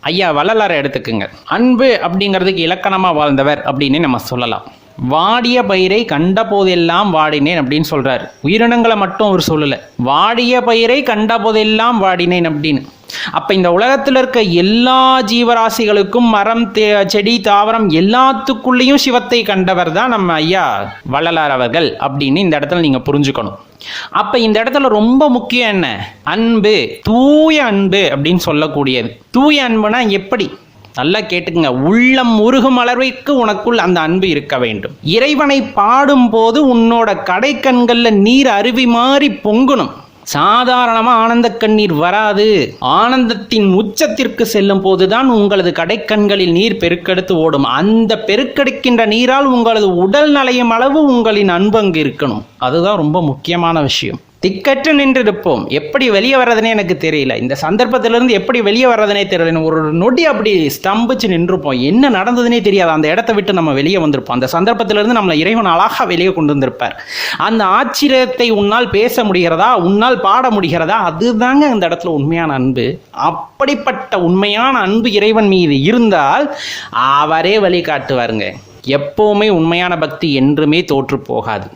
ஐயா வள்ளலாரை எடுத்துக்குங்க. அன்பு அப்படிங்கிறதுக்கு இலக்கணமாக வாழ்ந்தவர் அப்படின்னு நம்ம சொல்லலாம். வாடிய பயிரை கண்ட போதெல்லாம் வாடினேன் அப்படின்னு சொல்றாரு. உயிரினங்களை மட்டும் அவர் சொல்லல, வாடிய பயிரை கண்ட போதெல்லாம் வாடினேன் அப்படின்னு. அப்ப இந்த உலகத்தில் இருக்க எல்லா ஜீவராசிகளுக்கும் மரம் செடி தாவரம் எல்லாத்துக்குள்ளேயும் சிவத்தை கண்டவர் தான் நம்ம ஐயா வள்ளலார் அவர்கள் அப்படின்னு இந்த இடத்துல நீங்க புரிஞ்சுக்கணும். அப்ப இந்த இடத்துல ரொம்ப முக்கியம் என்ன? அன்பு, தூய அன்பு அப்படின்னு சொல்லக்கூடியது. தூய அன்புனா எப்படி? நல்லா கேட்டுக்குங்க. உள்ளம் உருகும் அளவிற்கு உனக்குள் அந்த அன்பு இருக்க வேண்டும். இறைவனை பாடும் போது உன்னோட கடைக்கண்கள்ல நீர் அருவி மாறி பொங்கணும். சாதாரணமா ஆனந்த கண்ணீர் வராது. ஆனந்தத்தின் உச்சத்திற்கு செல்லும் போதுதான் உங்களது கடைக்கண்களில் நீர் பெருக்கெடுத்து ஓடும். அந்த பெருக்கெடுக்கின்ற நீரால் உங்களது உடல் நலையும் அளவு உங்களின் அன்பு அங்கு இருக்கணும். அதுதான் ரொம்ப முக்கியமான விஷயம். திக்கற்று நின்று இருப்போம். எப்படி வெளியே வர்றதுனே எனக்கு தெரியல. இந்த சந்தர்ப்பத்திலிருந்து எப்படி வெளியே வர்றதுனே தெரியல. ஒரு நொடி அப்படி ஸ்தம்பிச்சு நின்றுப்போம். என்ன நடந்ததுனே தெரியாது. அந்த இடத்த விட்டு நம்ம வெளியே வந்திருப்போம். அந்த சந்தர்ப்பத்திலிருந்து நம்மளை இறைவன் அழகா வெளியே கொண்டு வந்திருப்பார். அந்த ஆச்சரியத்தை உன்னால் பேச முடிகிறதா, உன்னால் பாட முடிகிறதா, அதுதாங்க அந்த இடத்துல உண்மையான அன்பு. அப்படிப்பட்ட உண்மையான அன்பு இறைவன் மீது இருந்தால் அவரே வழி காட்டுவாருங்க. எப்பவுமே உண்மையான பக்தி என்றுமே தோற்று போகாது.